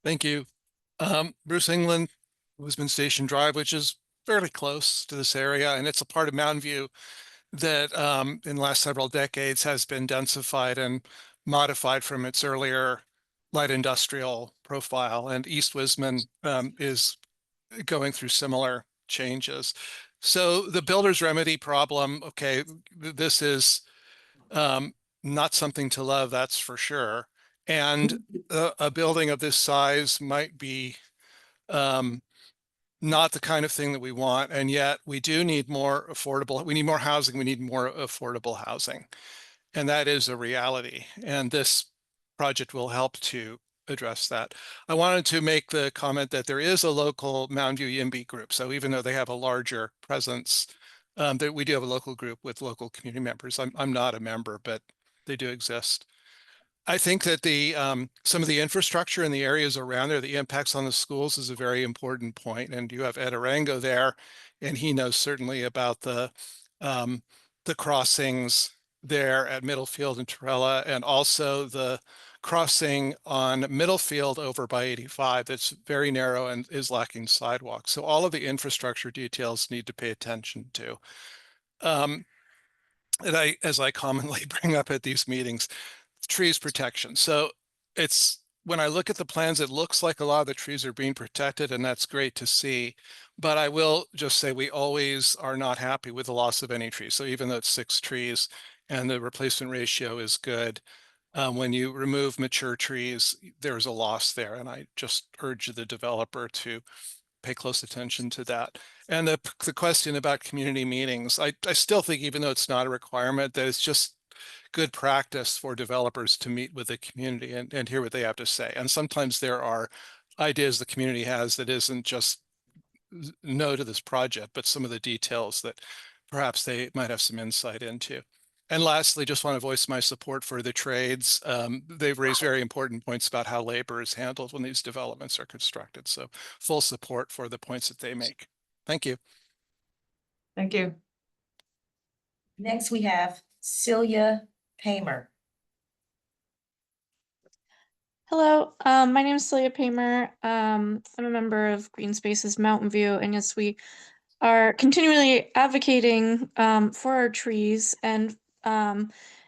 Thank you. Bruce England, Wisman Station Drive, which is fairly close to this area, and it's a part of Mountain View that in the last several decades has been densified and modified from its earlier light industrial profile, and East Wisman is going through similar changes. So the builder's remedy problem, okay, this is not something to love, that's for sure. And a building of this size might be not the kind of thing that we want, and yet we do need more affordable, we need more housing, we need more affordable housing. And that is a reality. And this project will help to address that. I wanted to make the comment that there is a local Mountain View YIMBY group. So even though they have a larger presence, that we do have a local group with local community members. I'm not a member, but they do exist. I think that the some of the infrastructure in the areas around there, the impacts on the schools is a very important point. And you have Ed Arango there, and he knows certainly about the crossings there at Middlefield and Torella, and also the crossing on Middlefield over by 85 that's very narrow and is lacking sidewalks. So all of the infrastructure details need to pay attention to. And as I commonly bring up at these meetings, trees protection. So when I look at the plans, it looks like a lot of the trees are being protected, and that's great to see. But I will just say we always are not happy with the loss of any trees. So even though it's 6 trees and the replacement ratio is good, when you remove mature trees, there's a loss there. And I just urge the developer to pay close attention to that. And the question about community meetings, I still think even though it's not a requirement, that it's just good practice for developers to meet with the community and hear what they have to say. And sometimes there are ideas the community has that isn't just no to this project, but some of the details that perhaps they might have some insight into. And lastly, just want to voice my support for the trades. They've raised very important points about how labor is handled when these developments are constructed. So full support for the points that they make. Thank you. Thank you. Next, we have Celia Paymer. Hello, my name is Celia Paymer. I'm a member of Green Spaces Mountain View, and yes, we are continually advocating for our trees. And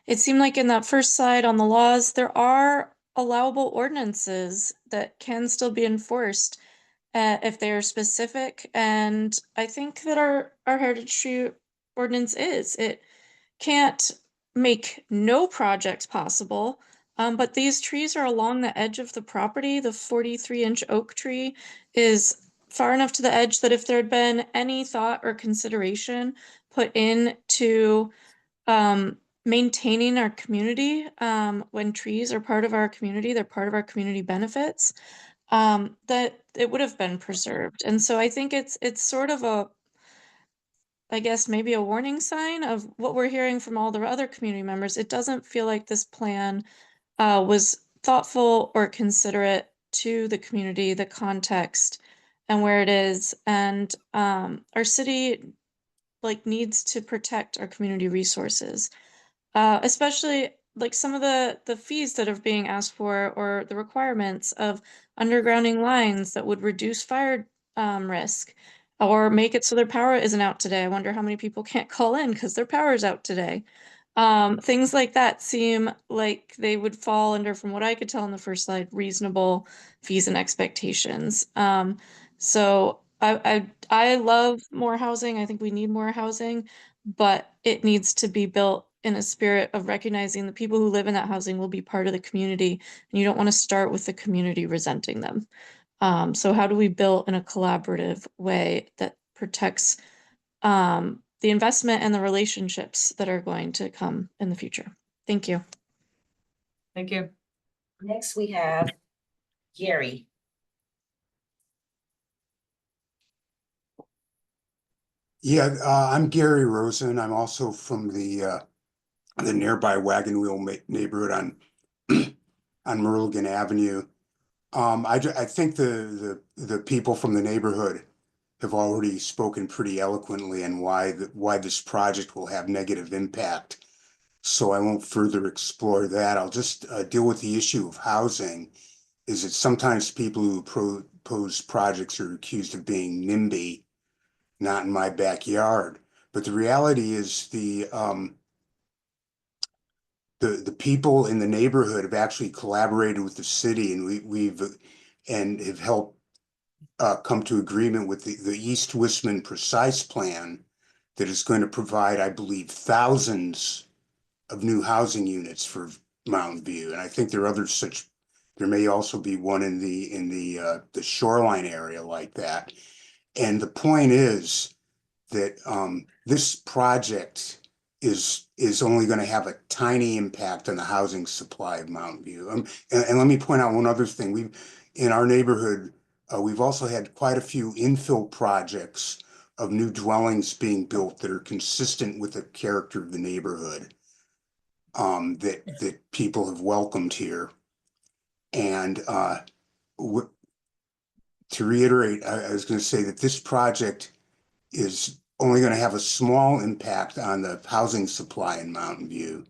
it seemed like in that first slide on the laws, there are allowable ordinances that can still be enforced if they are specific. And I think that our heritage tree ordinance is. It can't make no projects possible. But these trees are along the edge of the property. The 43-inch oak tree is far enough to the edge that if there had been any thought or consideration put into maintaining our community, when trees are part of our community, they're part of our community benefits, that it would have been preserved. And so I think it's sort of a, I guess maybe a warning sign of what we're hearing from all the other community members. It doesn't feel like this plan was thoughtful or considerate to the community, the context, and where it is. And our city needs to protect our community resources, especially like some of the fees that are being asked for, or the requirements of undergrounding lines that would reduce fire risk, or make it so their power isn't out today. I wonder how many people can't call in because their power is out today. Things like that seem like they would fall under, from what I could tell in the first slide, reasonable fees and expectations. So I love more housing. I think we need more housing, but it needs to be built in a spirit of recognizing the people who live in that housing will be part of the community, and you don't want to start with the community resenting them. So how do we build in a collaborative way that protects the investment and the relationships that are going to come in the future? Thank you. Thank you. Next, we have Gary. Yeah, I'm Gary Rosen. I'm also from the nearby Wagon Wheel neighborhood on on Merligan Avenue. I think the people from the neighborhood have already spoken pretty eloquently on why this project will have negative impact. So I won't further explore that. I'll just deal with the issue of housing. Is that sometimes people who propose projects are accused of being NIMBY, not in my backyard. But the reality is the people in the neighborhood have actually collaborated with the city, and we've have helped come to agreement with the East Wisman Precise Plan that is going to provide, I believe, thousands of new housing units for Mountain View. And I think there are others such. There may also be one in the shoreline area like that. And the point is that this project is only going to have a tiny impact on the housing supply of Mountain View. And let me point out one other thing. In our neighborhood, we've also had quite a few infill projects of new dwellings being built that are consistent with the character of the neighborhood, that people have welcomed here. And to reiterate, I was going to say that this project is only going to have a small impact on the housing supply in Mountain View,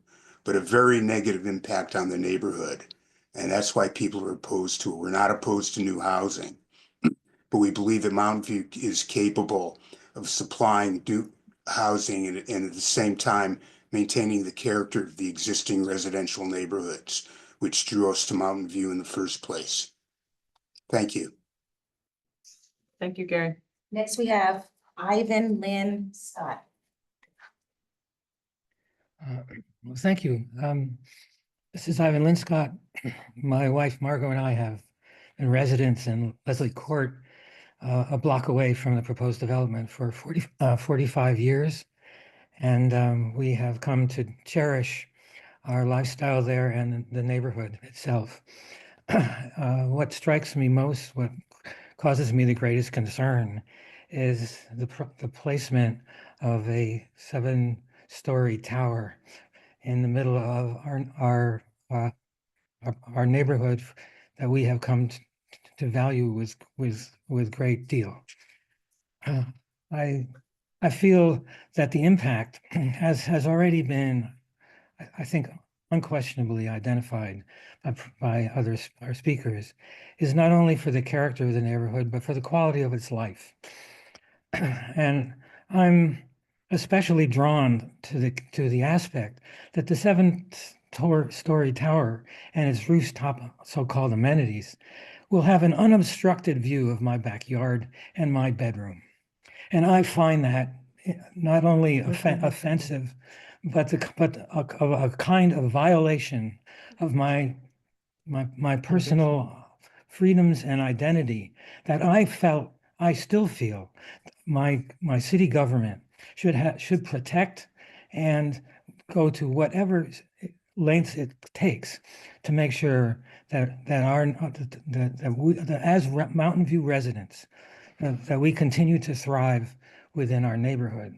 but a very negative impact on the neighborhood. And that's why people are opposed to it. We're not opposed to new housing, but we believe that Mountain View is capable of supplying new housing and at the same time maintaining the character of the existing residential neighborhoods, which drew us to Mountain View in the first place. Thank you. Thank you, Gary. Next, we have Ivan Lynn Scott. Well, thank you. This is Ivan Linscott. My wife Margot and I have been residents in Leslie Court, a block away from the proposed development for 45 years. And we have come to cherish our lifestyle there and the neighborhood itself. What strikes me most, what causes me the greatest concern is the placement of a 7-story tower in the middle of our neighborhood that we have come to value with great deal. I feel that the impact has already been, I think, unquestionably identified by our speakers, is not only for the character of the neighborhood, but for the quality of its life. And I'm especially drawn to the aspect that the 7-story tower and its rooftop so-called amenities will have an unobstructed view of my backyard and my bedroom. And I find that not only offensive, but a kind of violation of my personal freedoms and identity that I still feel my city government should protect and go to whatever lengths it takes to make sure that as Mountain View residents, that we continue to thrive within our neighborhood.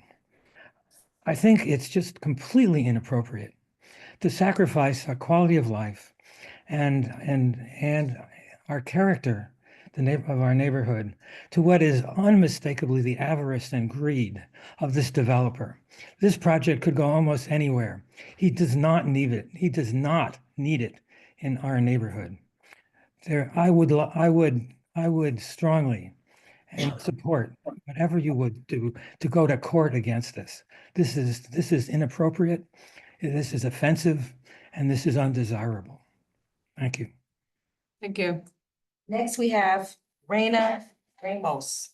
I think it's just completely inappropriate to sacrifice our quality of life and our character of our neighborhood to what is unmistakably the avarice and greed of this developer. This project could go almost anywhere. He does not need it. He does not need it in our neighborhood. I would strongly and support whatever you would do to go to court against this. This is inappropriate. This is offensive, and this is undesirable. Thank you. Thank you. Next, we have Reina Ramos.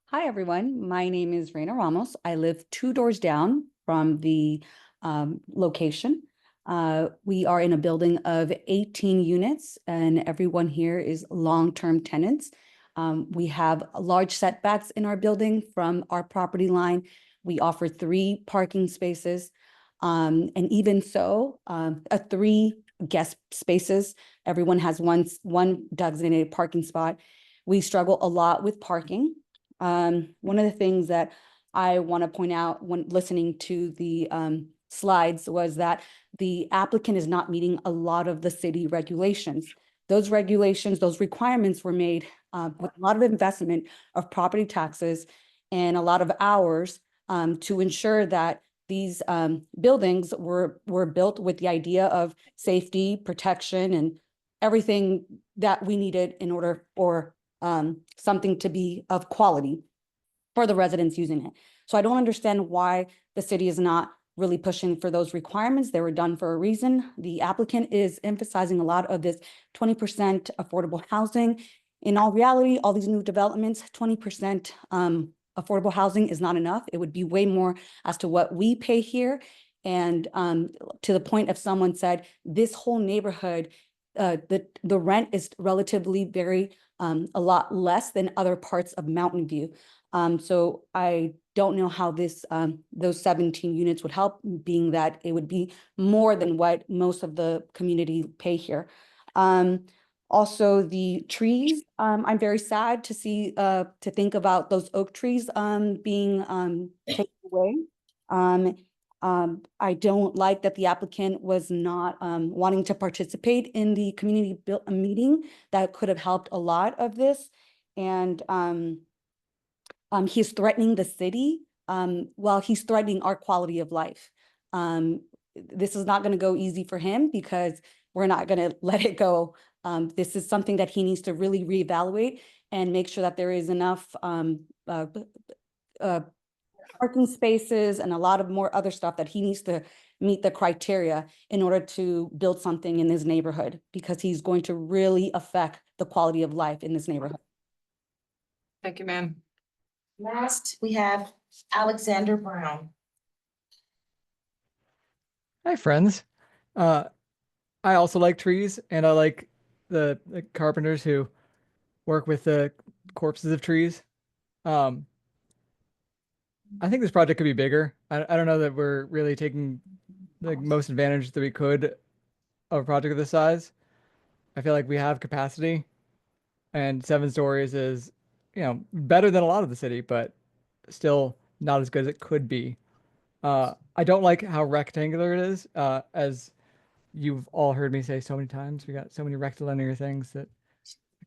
Hi, everyone. My name is Reina Ramos. I live 2 doors down from the location. We are in a building of 18 units, and everyone here is long-term tenants. We have large setbacks in our building from our property line. We offer 3 parking spaces, and even so, 3 guest spaces. Everyone has one designated parking spot. We struggle a lot with parking. One of the things that I want to point out when listening to the slides was that the applicant is not meeting a lot of the city regulations. Those regulations, those requirements were made with a lot of investment of property taxes and a lot of hours to ensure that these buildings were built with the idea of safety, protection, and everything that we needed in order for something to be of quality for the residents using it. So I don't understand why the city is not really pushing for those requirements. They were done for a reason. The applicant is emphasizing a lot of this 20% affordable housing. In all reality, all these new developments, 20% affordable housing is not enough. It would be way more as to what we pay here. And to the point of someone said, this whole neighborhood, the rent is relatively very, a lot less than other parts of Mountain View. So I don't know how this, those 17 units would help, being that it would be more than what most of the community pay here. Also, the trees, I'm very sad to see, to think about those oak trees being taken away. I don't like that the applicant was not wanting to participate in the community meeting that could have helped a lot of this. And he's threatening the city while he's threatening our quality of life. This is not going to go easy for him because we're not going to let it go. This is something that he needs to really reevaluate and make sure that there is enough parking spaces and a lot of more other stuff that he needs to meet the criteria in order to build something in his neighborhood, because he's going to really affect the quality of life in this neighborhood. Thank you, ma'am. Last, we have Alexander Brown. Hi, friends. I also like trees, and I like the carpenters who work with the corpses of trees. Um, I think this project could be bigger. I don't know that we're really taking the most advantage that we could of a project of this size. I feel like we have capacity, and 7 stories is, better than a lot of the city, but still not as good as it could be. I don't like how rectangular it is, as you've all heard me say so many times. We got so many rectilinear things that,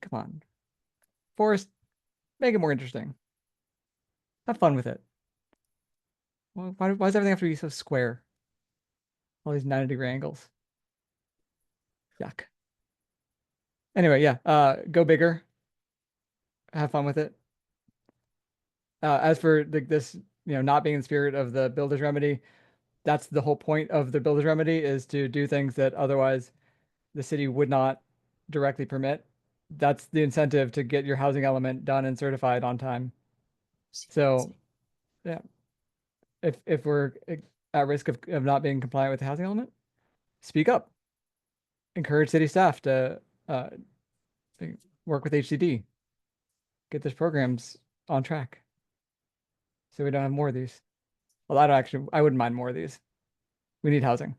come on, Forrest, make it more interesting. Have fun with it. Why does everything have to be so square? All these 90-degree angles. Yuck. Anyway, yeah, go bigger. Have fun with it. As for this, not being in the spirit of the builder's remedy, that's the whole point of the builder's remedy, is to do things that otherwise the city would not directly permit. That's the incentive to get your housing element done and certified on time. So, yeah, if we're at risk of not being compliant with the housing element, speak up. Encourage city staff to work with HCD. Get those programs on track, so we don't have more of these. Well, I wouldn't mind more of these. We need housing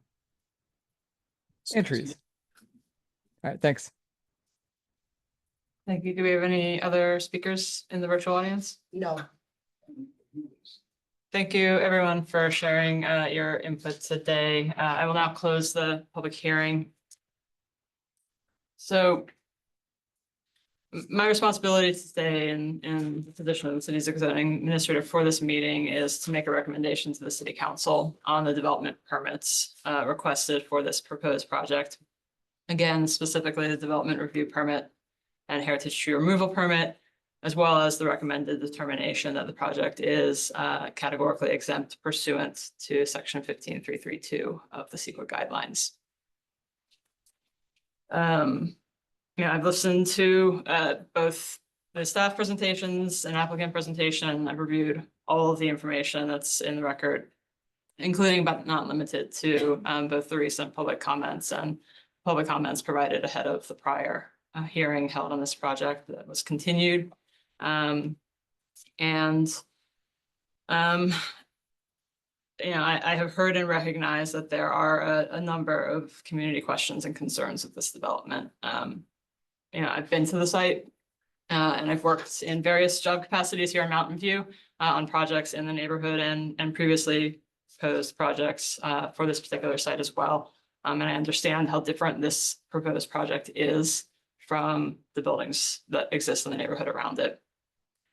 and trees. All right, thanks. Thank you. Do we have any other speakers in the virtual audience? No. Thank you, everyone, for sharing your input today. I will now close the public hearing. So my responsibility today in the position of the city's zoning administrator for this meeting is to make a recommendation to the city council on the development permits requested for this proposed project. Again, specifically the development review permit and heritage tree removal permit, as well as the recommended determination that the project is categorically exempt pursuant to section 15332 of the CEQA guidelines. I've listened to both the staff presentations and applicant presentation. I've reviewed all of the information that's in the record, including but not limited to both the recent public comments and public comments provided ahead of the prior hearing held on this project that was continued. I have heard and recognized that there are a number of community questions and concerns with this development. I've been to the site and I've worked in various job capacities here in Mountain View on projects in the neighborhood and previously proposed projects for this particular site as well. And I understand how different this proposed project is from the buildings that exist in the neighborhood around it.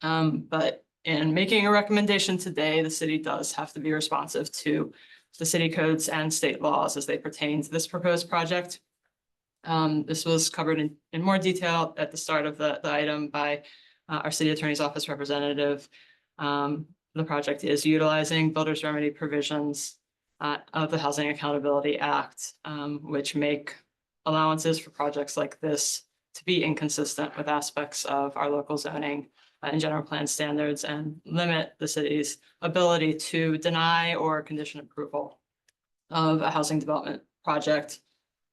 But in making a recommendation today, the city does have to be responsive to the city codes and state laws as they pertain to this proposed project. This was covered in more detail at the start of the item by our city attorney's office representative. The project is utilizing builder's remedy provisions of the Housing Accountability Act, which make allowances for projects like this to be inconsistent with aspects of our local zoning and general plan standards and limit the city's ability to deny or condition approval of a housing development project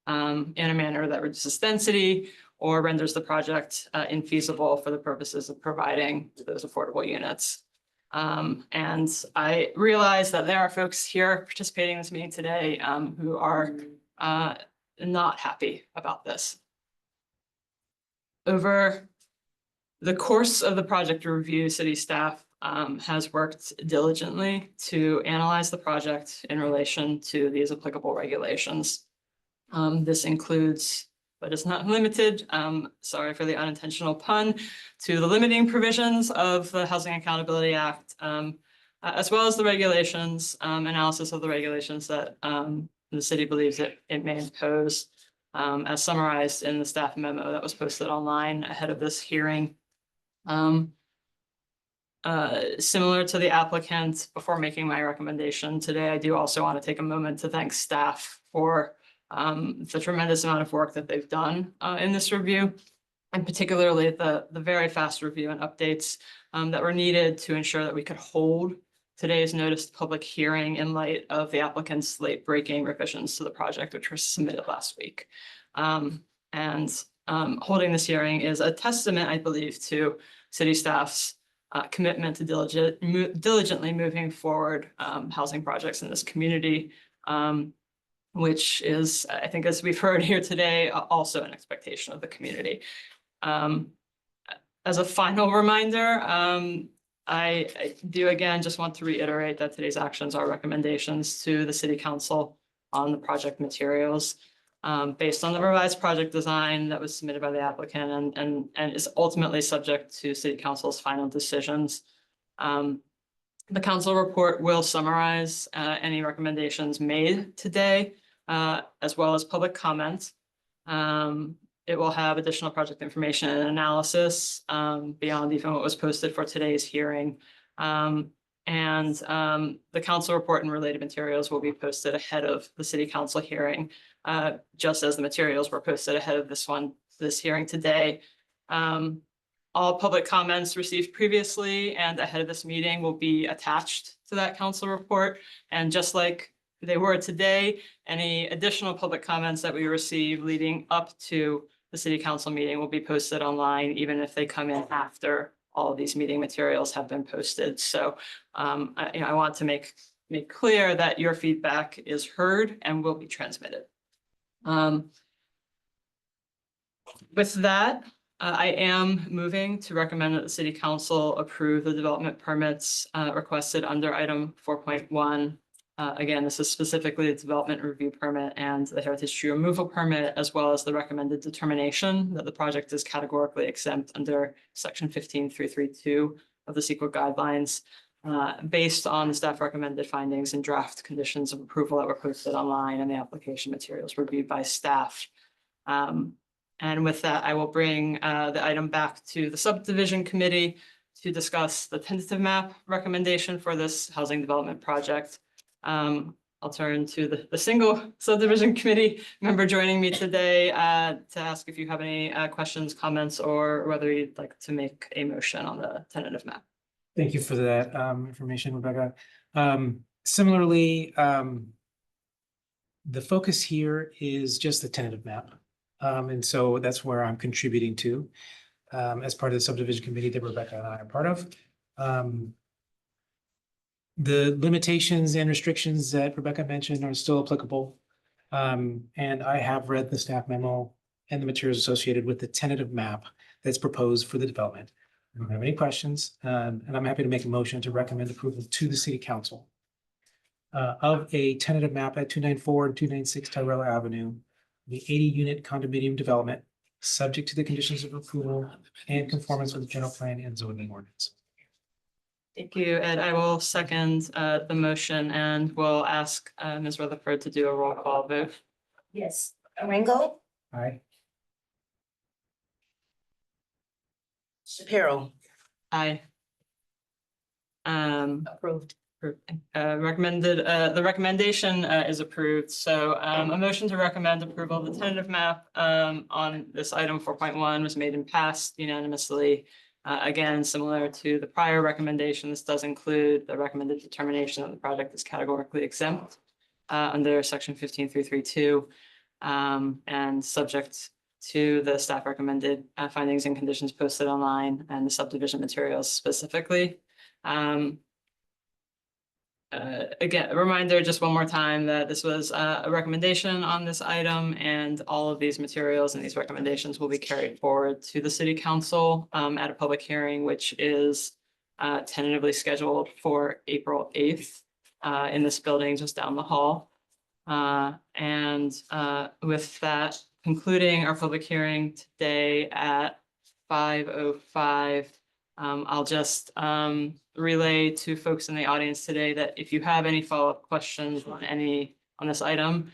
in a manner that reduces density or renders the project infeasible for the purposes of providing those affordable units. And I realize that there are folks here participating in this meeting today who are not happy about this. Over the course of the project review, city staff has worked diligently to analyze the project in relation to these applicable regulations. This includes, but it's not limited, sorry for the unintentional pun, to the limiting provisions of the Housing Accountability Act, as well as the regulations, analysis of the regulations that the city believes it may impose, as summarized in the staff memo that was posted online ahead of this hearing. Similar to the applicant, before making my recommendation today, I do also want to take a moment to thank staff for the tremendous amount of work that they've done in this review, and particularly the very fast review and updates that were needed to ensure that we could hold today's noticed public hearing in light of the applicant's late-breaking revisions to the project, which were submitted last week. Holding this hearing is a testament, I believe, to city staff's commitment to diligently moving forward housing projects in this community, which is, I think, as we've heard here today, also an expectation of the community. As a final reminder, I do again just want to reiterate that today's actions are recommendations to the city council on the project materials based on the revised project design that was submitted by the applicant and is ultimately subject to city council's final decisions. The council report will summarize any recommendations made today, as well as public comment. It will have additional project information and analysis beyond even what was posted for today's hearing. The council report and related materials will be posted ahead of the city council hearing, just as the materials were posted ahead of this hearing today. All public comments received previously and ahead of this meeting will be attached to that council report. And just like they were today, any additional public comments that we receive leading up to the city council meeting will be posted online, even if they come in after all of these meeting materials have been posted. So I want to make clear that your feedback is heard and will be transmitted. With that, I am moving to recommend that the city council approve the development permits requested under item 4.1. Again, this is specifically the development review permit and the heritage tree removal permit, as well as the recommended determination that the project is categorically exempt under section 15.332 of the CEQA guidelines, based on the staff recommended findings and draft conditions of approval that were posted online and the application materials reviewed by staff. And with that, I will bring the item back to the subdivision committee to discuss the tentative map recommendation for this housing development project. I'll turn to the single subdivision committee member joining me today to ask if you have any questions, comments, or whether you'd like to make a motion on the tentative map. Thank you for that information, Rebecca. Similarly, the focus here is just the tentative map. And so that's where I'm contributing to as part of the subdivision committee that Rebecca and I are part of. The limitations and restrictions that Rebecca mentioned are still applicable. And I have read the staff memo and the materials associated with the tentative map that's proposed for the development. I don't have any questions, and I'm happy to make a motion to recommend approval to the city council of a tentative map at 294 and 296 Tyrell Avenue, the 80-unit condominium development, subject to the conditions of approval and conformance with the general plan and zoning ordinance. Thank you, Ed. I will second the motion and will ask Ms. Rutherford to do a roll call vote. Yes. Ringo, Aye. Shapiro, Aye. approved. Recommended, the recommendation is approved. So a motion to recommend approval of the tentative map on this item 4.1 was made and passed unanimously. Again, similar to the prior recommendation, this does include the recommended determination that the project is categorically exempt under section 15.332 and subject to the staff recommended findings and conditions posted online and the subdivision materials specifically. Again, a reminder just one more time that this was a recommendation on this item and all of these materials and these recommendations will be carried forward to the city council at a public hearing, which is tentatively scheduled for April 8th in this building just down the hall. With that, concluding our public hearing today at 5:05. I'll just relay to folks in the audience today that if you have any follow-up questions on this item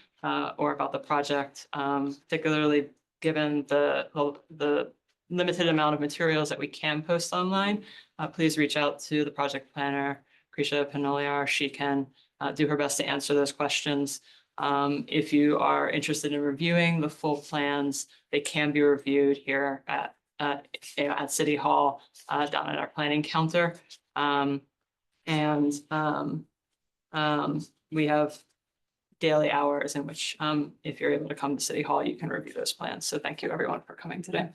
or about the project, particularly given the limited amount of materials that we can post online, please reach out to the project planner, Krisha Panoliar. She can do her best to answer those questions. If you are interested in reviewing the full plans, they can be reviewed here at at City Hall, down at our planning counter. We have daily hours in which, if you're able to come to City Hall, you can review those plans. So thank you everyone for coming today.